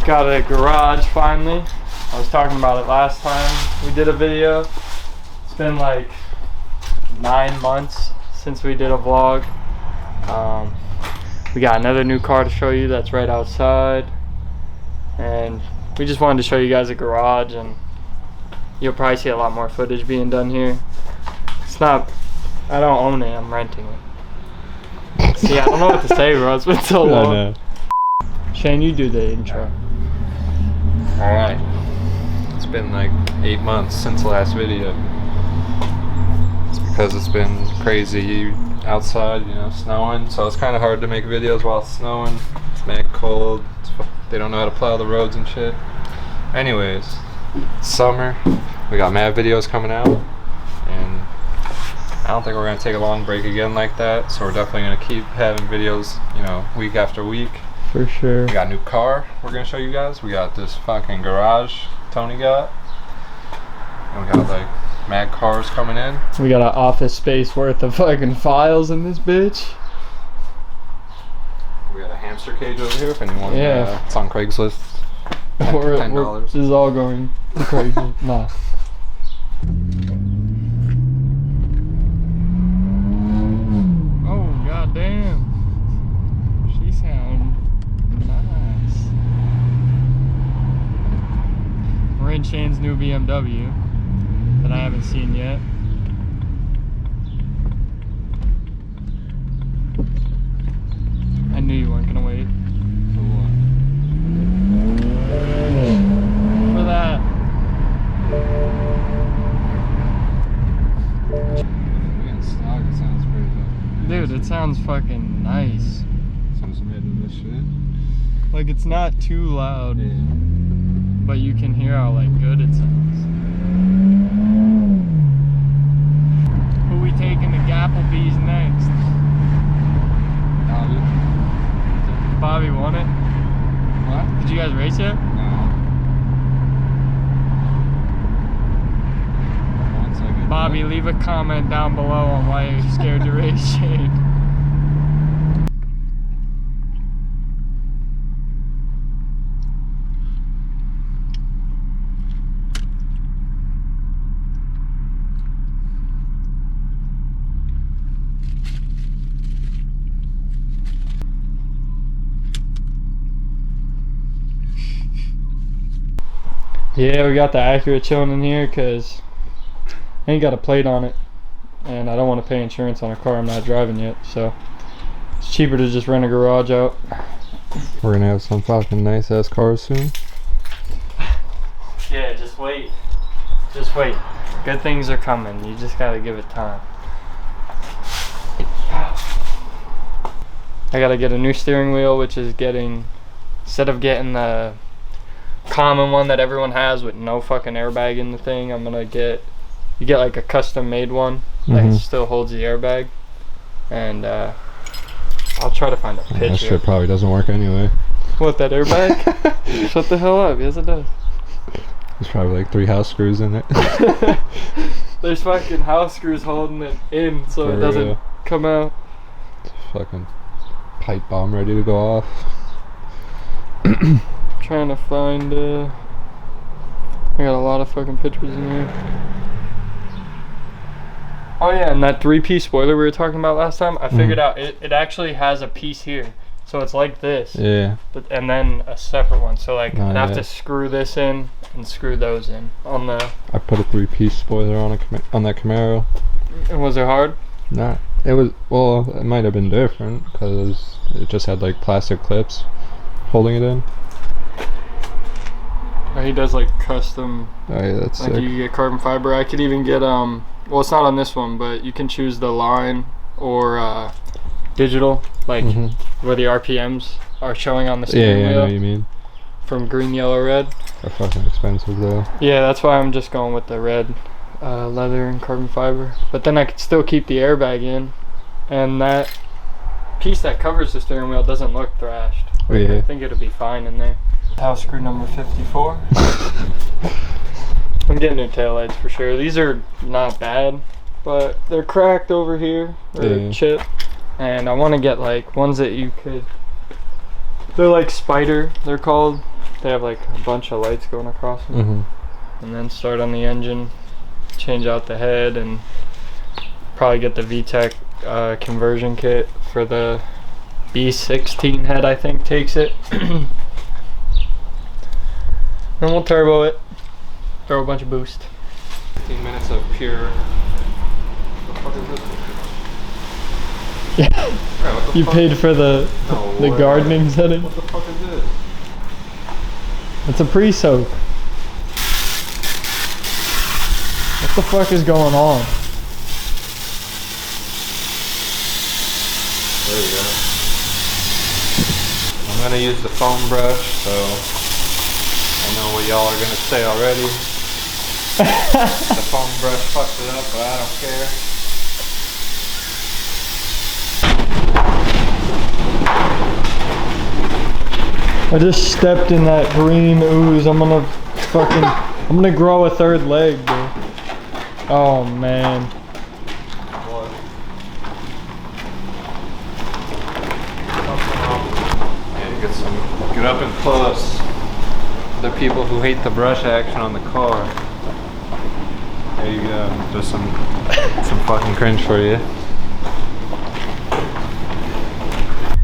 Got a garage finally. I was talking about it last time we did a video. It's been like 9 months since we did a vlog. We got another new car to show you that's right outside, and we just wanted to show you guys a garage, and you'll probably see a lot more footage being done here. It's not, I don't own it, I'm renting it. See, I don't know what to say, bro. It's been so long. Shane, you do the intro. Alright. It's been like 8 months since the last video. It's because it's been crazy outside, you know, snowing, so it's kind of hard to make videos while it's snowing. It's mad cold. They don't know how to plow the roads and shit. Anyways, summer. We got mad videos coming out, and I don't think we're gonna take a long break again like that. So we're definitely gonna keep having videos, you know, week after week. For sure. We got a new car we're gonna show you guys. We got this fucking garage Tony got, and we got like mad cars coming in. We got an office space worth of fucking files in this bitch. We got a hamster cage over here if anyone. Yeah. It's on Craigslist. $10. This is all going crazy. Nah. Oh goddamn. She sound nice. We're in Shane's new BMW that I haven't seen yet. I knew you weren't gonna wait. For what? For that. We got stock, it sounds pretty good. Dude, it sounds fucking nice. Sounds made in this shit. Like, it's not too loud, Yeah. but you can hear how like good it sounds. Who we taking to Applebee's next? Bobby won it? What? Did you guys race yet? No. Once I get Bobby, there. leave a comment down below on why you're scared to race Shane. Yeah, we got the Acura chilling in here because I ain't got a plate on it, and I don't want to pay insurance on a car I'm not driving yet, so it's cheaper to just rent a garage out. We're gonna have some fucking nice ass cars soon. Yeah, just wait. Just wait. Good things are coming. You just gotta give it time. I gotta get a new steering wheel, which is getting, instead of getting the common one that everyone has with no fucking airbag in the thing, I'm gonna get, you get like a custom made one that still holds the airbag, and I'll try to find a picture. That shit probably doesn't work anyway. What, that airbag? Shut the hell up. Yes it does. There's probably like 3 house screws in it. There's fucking house screws holding it in so it doesn't come out. It's a fucking pipe bomb ready to go off. Trying to find I got a lot of fucking pictures in here. Oh yeah, and that 3-piece spoiler we were talking about last time, I figured out it actually has a piece here, so it's like this. Yeah. But and then a separate one, so like I'd have to screw this in and screw those in on the. I put a 3-piece spoiler on on that Camaro. And was it hard? Nah, it was, well, it might have been different because it just had like plastic clips holding it in. He does like custom. Oh yeah, that's like sick. you get carbon fiber. I could even get well, it's not on this one, but you can choose the line or digital, like where the RPMs are showing on the steering wheel. wheel. I know what you mean. From green, yellow, red. They're fucking expensive though. Yeah, that's why I'm just going with the red leather and carbon fiber. But then I could still keep the airbag in, and that piece that covers the steering wheel doesn't look thrashed. Oh yeah. I think it'll be fine in there. House screw number 54. I'm getting new taillights for sure. These are not bad, but they're cracked over here, or chipped. And I want to get like ones that you could, they're like spider, they're called. They have like a bunch of lights going across them. And then start on the engine, change out the head, and probably get the VTEC conversion kit for the B16 head, I think takes it. And we'll turbo it, throw a bunch of boost. 15 minutes of pure. What the fuck is this? Yeah. Bro, You paid for the gardening setting? What the fuck is this? It's a pre-soak. What the fuck is going on? There we go. I'm gonna use the foam brush, so I know what y'all are gonna say already. The foam brush fucked it up, but I don't care. I just stepped in that green ooze. I'm gonna grow a third leg, dude. Oh man. What? Yeah, get up and close. The people who hate the brush action on the car. There you go. Just some fucking cringe for you.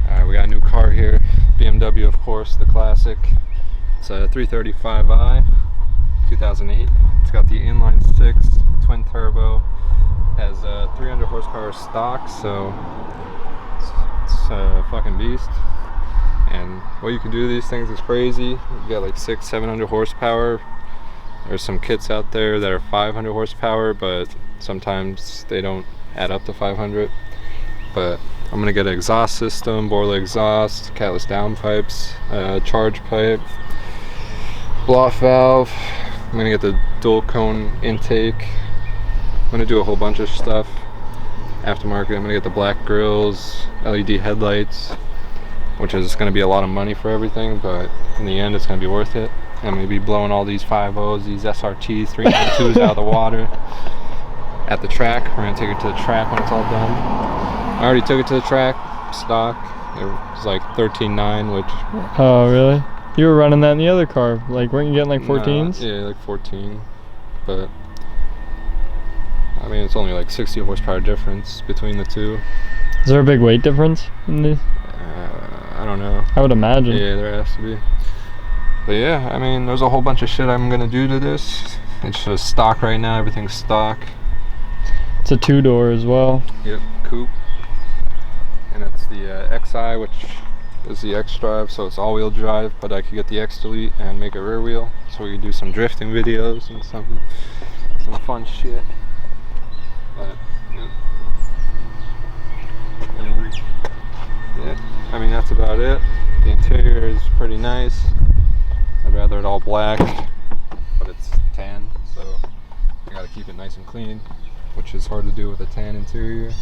Alright, we got a new car here. BMW, of course, the classic. It's a 335i, 2008. It's got the inline six, twin turbo. Has 300 horsepower stock, so it's a fucking beast. And what you can do to these things is crazy. You got like 600-700 horsepower. There's some kits out there that are 500 horsepower, but sometimes they don't add up to 500. But I'm gonna get an exhaust system, Borla exhaust, catless downpipes, charge pipe, blow-off valve. I'm gonna get the dual cone intake. I'm gonna do a whole bunch of stuff. Aftermarket, I'm gonna get the black grills, LED headlights, which is gonna be a lot of money for everything, but in the end it's gonna be worth it. I'm gonna be blowing all these 5.0s, these SRTs, 392s out of the water at the track. We're gonna take it to the track when it's all done. I already took it to the track, stock. It was like 13.9, which... Oh, really? You were running that in the other car. Like, weren't you getting like 14s? Yeah, like 14. But, I mean, it's only like 60 horsepower difference between the two. Is there a big weight difference in these? I don't know. I would imagine. Yeah, there has to be. But yeah, I mean, there's a whole bunch of shit I'm gonna do to this. It's just stock right now, everything's stock. It's a 2-door as well. Yep, coupe. And it's the XI, which is the X drive, so it's all-wheel drive, but I could get the X delete and make a rear wheel, so we could do some drifting videos and some fun shit. But yeah, I mean, that's about it. The interior is pretty nice. I'd rather it all black, but it's tan, so I gotta keep it nice and clean, which is hard to do with a tan interior.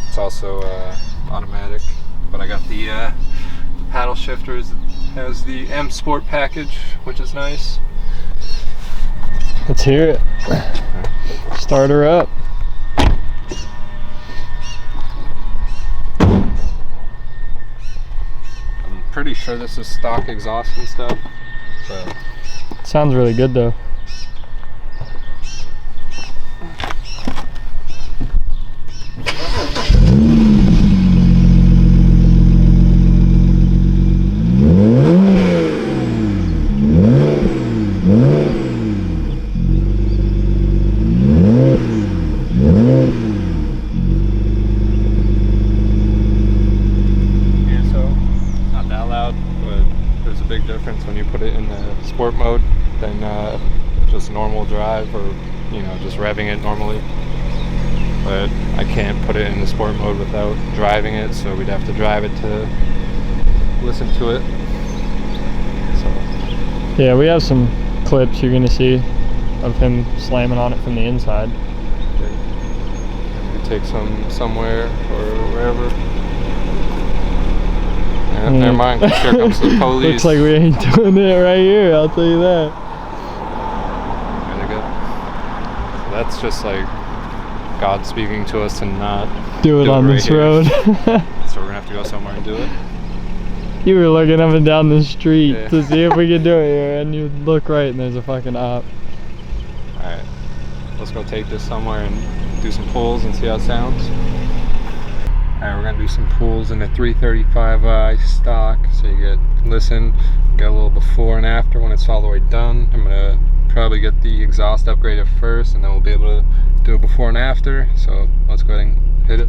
It's also automatic, but I got the paddle shifters. It has the M Sport package, which is nice. Let's hear it. Start her up. I'm pretty sure this is stock exhaust and stuff. So Sounds really good though. when you put it in the sport mode than just normal drive, or you know, just revving it normally. But I can't put it in the sport mode without driving it, so we'd have to drive it to listen to it. So yeah, we have some clips you're gonna see of him slamming on it from the inside. we take some somewhere or wherever. Yeah, never mind. Here comes the police. Looks like we ain't doing it right here, I'll tell you that. Really good. So that's just like God speaking to us and not do it on right this here. road. So we're gonna have to go somewhere and do it. You were looking up and down the street Yeah. to see if we could do it here, and you look right and there's a fucking op. Alright, let's go take this somewhere and do some pulls and see how it sounds. Alright, we're gonna do some pulls in the 335i stock, so you listen, get a little before and after when it's all the way done. I'm gonna probably get the exhaust upgraded first, and then we'll be able to do it before and after. So let's go ahead and hit it.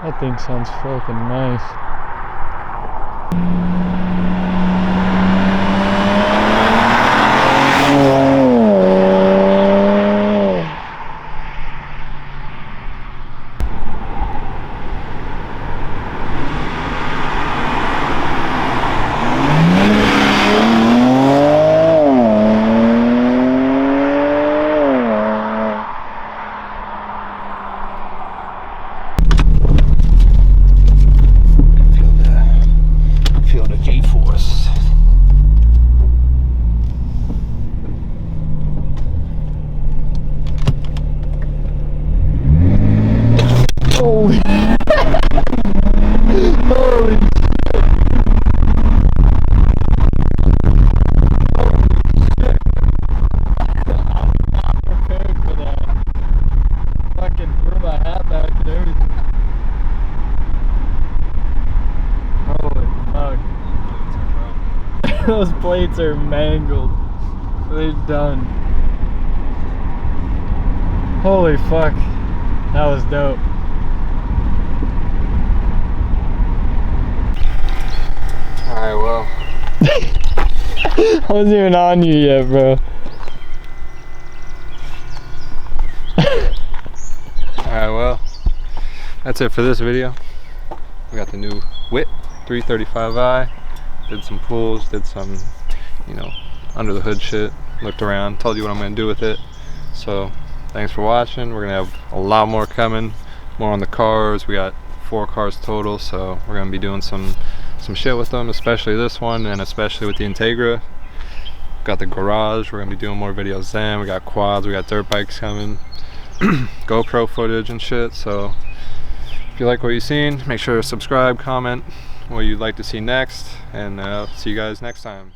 That thing sounds fucking nice. Feel the G-force. Holy holy prepared for that. Fucking threw my hat back and everything. Holy fuck. Those plates are mangled. They're done. Holy fuck. That was dope. Alright, well. I wasn't even on you yet, bro. Alright, well. That's it for this video. We got the new WIT 335i. Did some pulls, did some, under the hood shit. Looked around, told you what I'm gonna do with it. So, thanks for watching. We're gonna have a lot more coming, more on the cars. We got 4 cars total, so we're gonna be doing some shit with them, especially this one, and especially with the Integra. Got the garage. We're gonna be doing more videos then. We got quads, we got dirt bikes coming, GoPro footage and shit. So, if you like what you've seen, make sure to subscribe, comment what you'd like to see next, and see you guys next time.